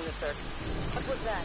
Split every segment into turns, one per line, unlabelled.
this, sir. What was that?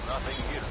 Nothing here.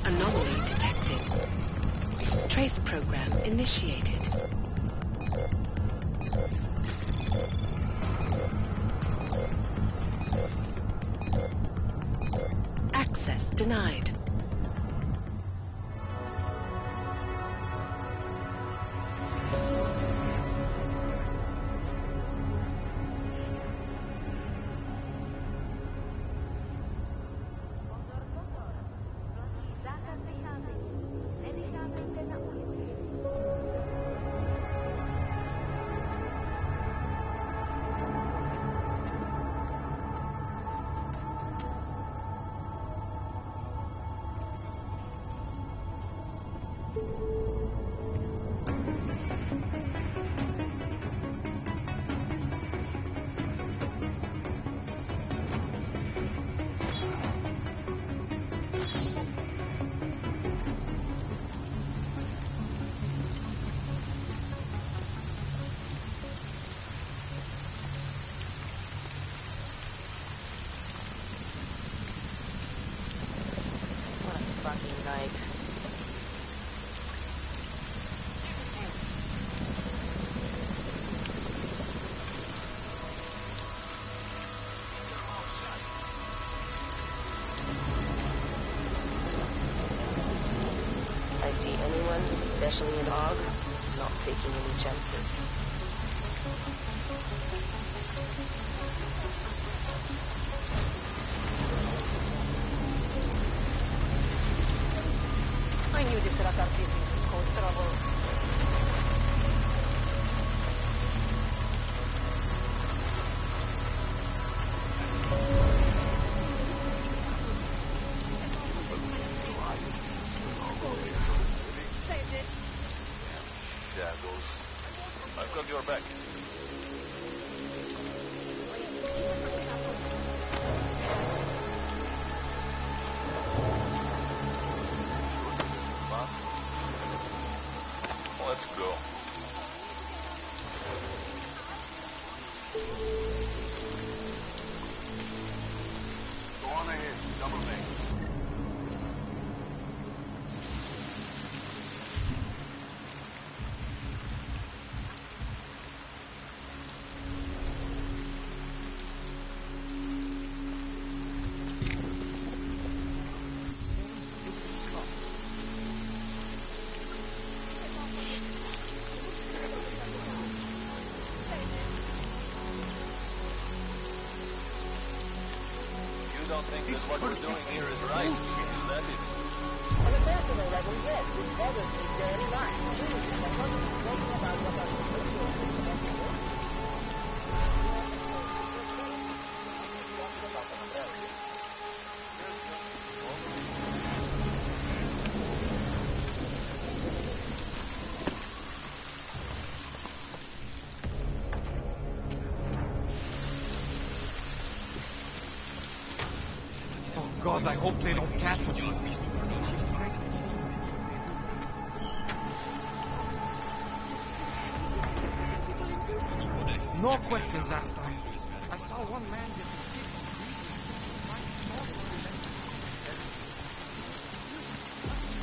Anomaly detected. Trace program initiated. Access denied. especially in Og, not taking any chances.
I knew this Rakar business would cause trouble.
I've got your back. Let's go. Go on ahead, double me. Don't think that what we're doing here is right. Is that it?
On a personal level, yes, this bothers me very much. Seriously, I wasn't thinking about what I was doing.
God, I hope they don't catch us. No questions asked. I saw one man get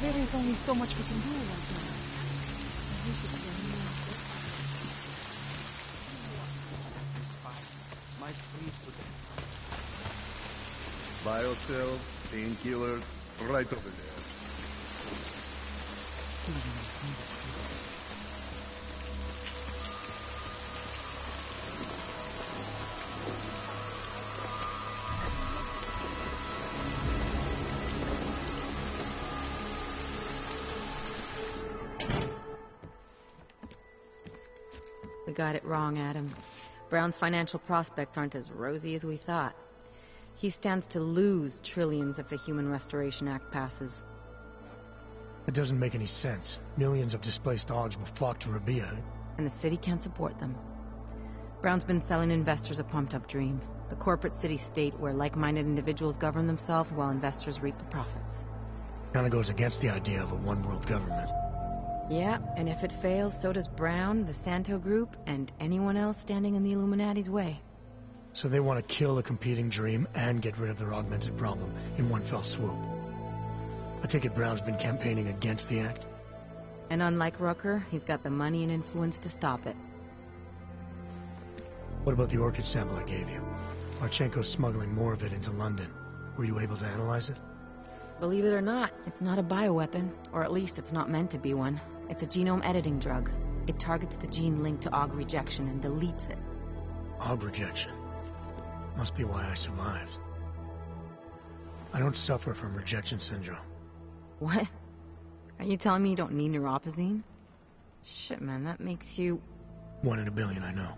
There is only so much we can do right now. I wish it were me.
my sleep with
Biocell, painkillers, right over there.
We got it wrong, Adam. Brown's financial prospects aren't as rosy as we thought. He stands to lose trillions if the Human Restoration Act passes.
It doesn't make any sense. Millions of displaced Augs will flock to Rabia.
And the city can't support them. Brown's been selling investors a pumped-up dream. The corporate city-state where like-minded individuals govern themselves while investors reap the profits.
Kinda goes against the idea of a one-world government.
Yeah, and if it fails, so does Brown, the Santo Group, and anyone else standing in the Illuminati's way.
So they want to kill a competing dream and get rid of their augmented problem in one fell swoop. I take it Brown's been campaigning against the act?
And unlike Rucker, he's got the money and influence to stop it.
What about the orchid sample I gave you? Marchenko's smuggling more of it into London. Were you able to analyze it?
Believe it or not, it's not a bioweapon, or at least it's not meant to be one. It's a genome editing drug. It targets the gene linked to AUG rejection and deletes it.
AUG rejection? Must be why I survived. I don't suffer from rejection syndrome.
What? Are you telling me you don't need neuropozyne? Shit, man, that makes you...
1 in a billion, I know.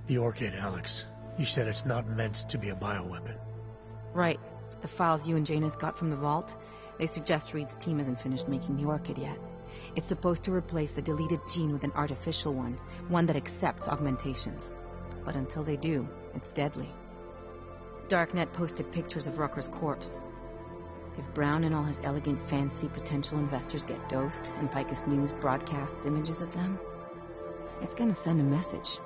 The orchid, Alex. You said it's not meant to be a bioweapon.
Right. The files you and Janus got from the vault, they suggest Reed's team isn't finished making the orchid yet. It's supposed to replace the deleted gene with an artificial one that accepts augmentations. But until they do, it's deadly. Darknet posted pictures of Rucker's corpse. If Brown and all his elegant fancy potential investors get dosed, and Picus News broadcasts images of them, it's gonna send a message.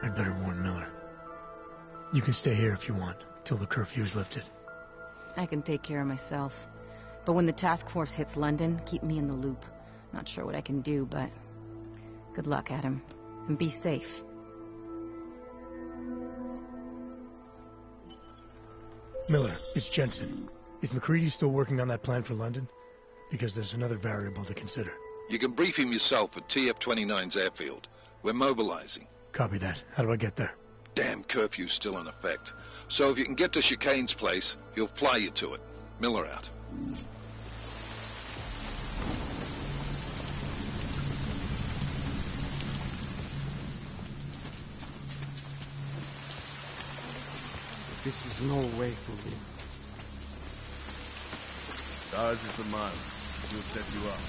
I'd better warn Miller. You can stay here if you want, till the curfew's lifted.
I can take care of myself. But when the task force hits London, keep me in the loop. Not sure what I can do, but... good luck, Adam. And be safe.
Miller, it's Jensen. Is McCready still working on that plan for London? because there's another variable to consider.
You can brief him yourself at TF-29's airfield. We're mobilizing.
Copy that. How do I get there?
Damn curfew's still in effect. So if you can get to Chicane's place, he'll fly you to it. Miller out.
This is no way for me.
Ours is the mine. We'll set you up.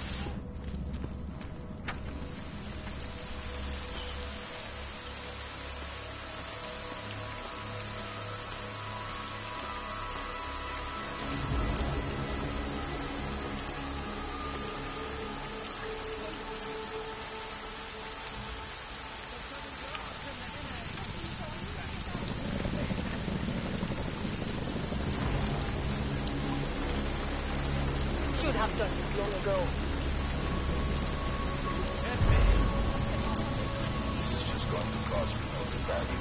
Should have done this long ago.
This is just going to cost me no value.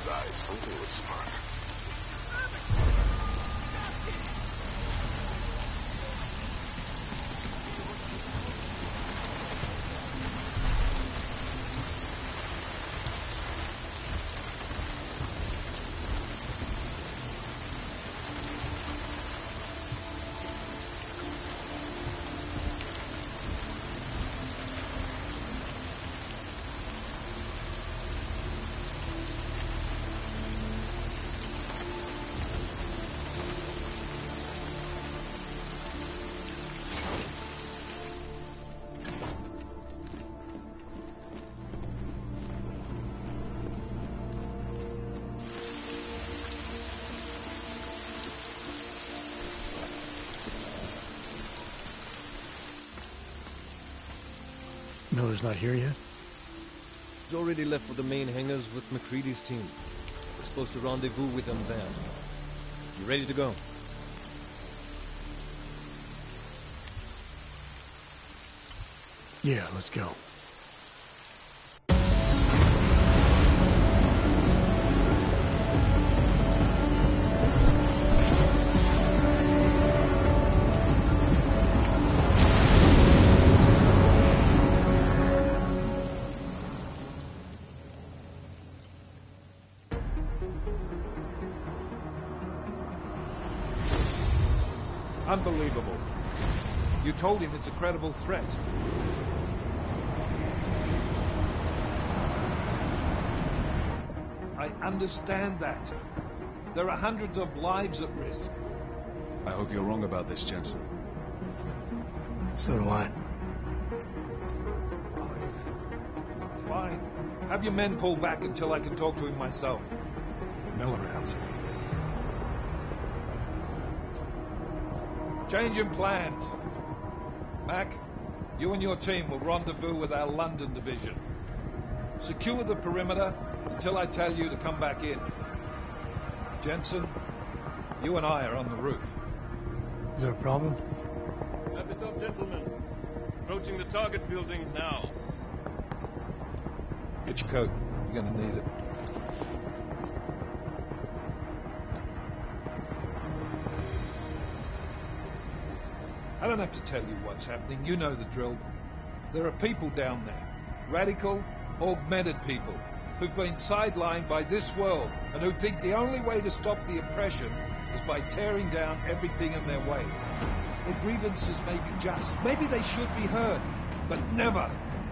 Died. Something would spark.
Miller's not here yet?
He's already left for the main hangars with McCready's team. We're supposed to rendezvous with them there. You ready to go?
Yeah, let's go.
Unbelievable. You told him it's a credible threat. I understand that. There are hundreds of lives at risk.
I hope you're wrong about this, Jensen.
So do I.
Fine. Have your men pull back until I can talk to him myself.
Miller out.
Changing plans. Mac, you and your team will rendezvous with our London division. Secure the perimeter until I tell you to come back in. Jensen, you and I are on the roof.
Is there a problem?
Wrap it up, gentlemen. Approaching the target building now.
Get your coat. You're gonna need it. I don't have to tell you what's happening. You know the drill. There are people down there. Radical, augmented people who've been sidelined by this world and who think the only way to stop the oppression is by tearing down everything in their way. Their grievances may be just. Maybe they should be heard, but never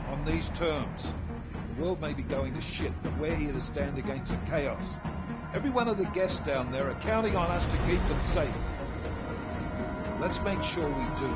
on these terms. The world may be going to shit, but we're here to stand against the chaos. Every one of the guests down there are counting on us to keep them safe. Let's make sure we do.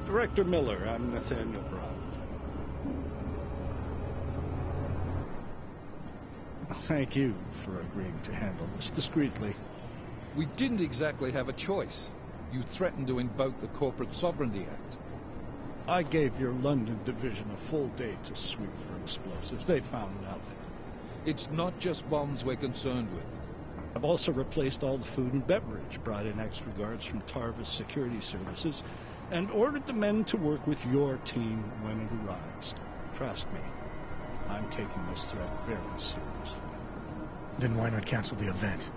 Director Miller, I'm Nathaniel Brown. Thank you for agreeing to handle this discreetly.
We didn't exactly have a choice. You threatened to invoke the Corporate Sovereignty Act.
I gave your London division a full day to sweep for explosives. They found nothing.
It's not just bombs we're concerned with.
I've also replaced all the food and beverage, brought in extra guards from Tarvis Security Services, and ordered the men to work with your team when it arrives. Trust me, I'm taking this threat very seriously.
Then why not cancel the event?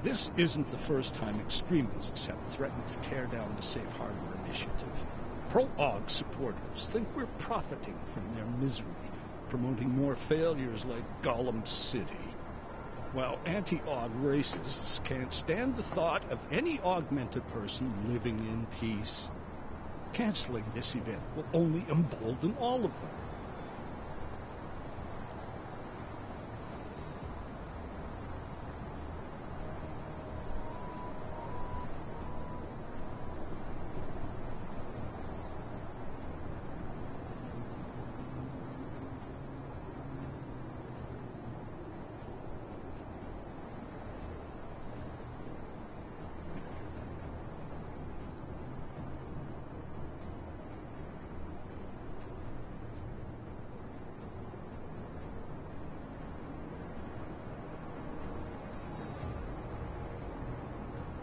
This isn't the first time extremists have threatened to tear down the Safe Harbor Initiative. Pro-AUG supporters think we're profiting from their misery, promoting more failures like Gollum City. While anti-AUG racists can't stand the thought of any augmented person living in peace. Canceling this event will only embolden all of them.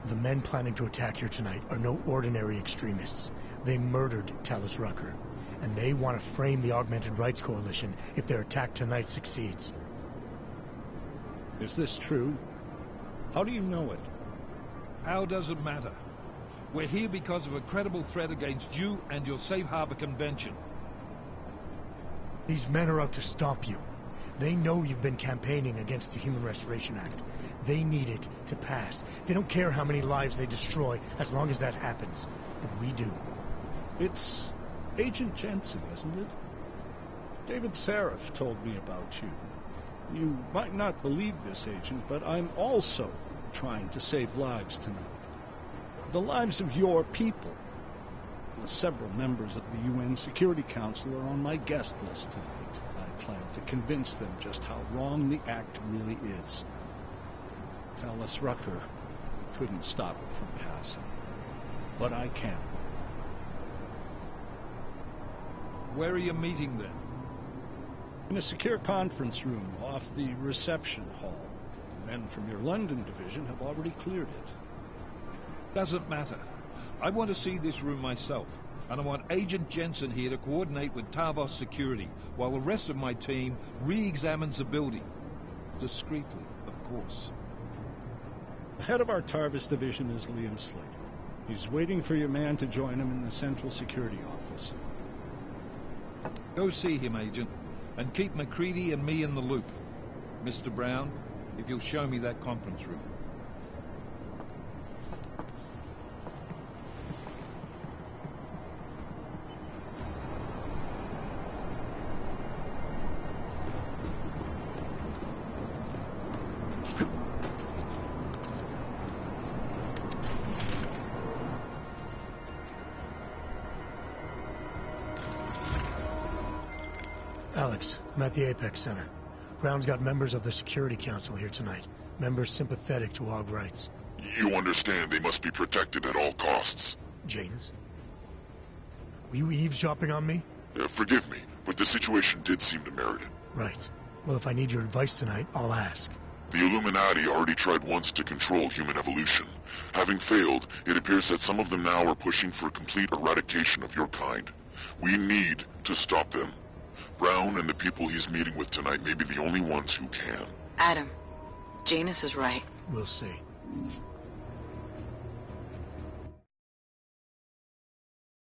The men planning to attack here tonight are no ordinary extremists. They murdered Talus Rucker, and they want to frame the Augmented Rights Coalition if their attack tonight succeeds.
Is this true? How do you know it?
How does it matter? We're here because of a credible threat against you and your Safe Harbor Convention.
These men are out to stop you. They know you've been campaigning against the Human Restoration Act. They need it to pass. They don't care how many lives they destroy, as long as that happens. But we do.
It's Agent Jensen, isn't it? David Seraph told me about you. You might not believe this, Agent, but I'm also trying to save lives tonight. The lives of your people. Several members of the UN Security Council are on my guest list tonight. I plan to convince them just how wrong the act really is. Talus Rucker couldn't stop it from passing, but I can.
Where are you meeting then?
In a secure conference room off the reception hall. Men from your London division have already cleared it.
Doesn't matter. I want to see this room myself, and I want Agent Jensen here to coordinate with Tavos security, while the rest of my team re-examines the building. Discreetly, of course.
The head of our Tarvis division is Liam Slater. He's waiting for your man to join him in the Central Security Office.
Go see him, Agent, and keep McCready and me in the loop. Mr. Brown, if you'll show me that conference room.
Alex, I'm at the Apex Center. Brown's got members of the Security Council here tonight. Members sympathetic to AUG rights.
You understand they must be protected at all costs.
Janus? Were you eavesdropping on me?
Forgive me, but the situation did seem to merit it.
Right. Well, if I need your advice tonight, I'll ask.
The Illuminati already tried once to control human evolution. Having failed, it appears that some of them now are pushing for complete eradication of your kind. We need to stop them. Brown and the people he's meeting with tonight may be the only ones who can.
Adam, Janus is right.
We'll see.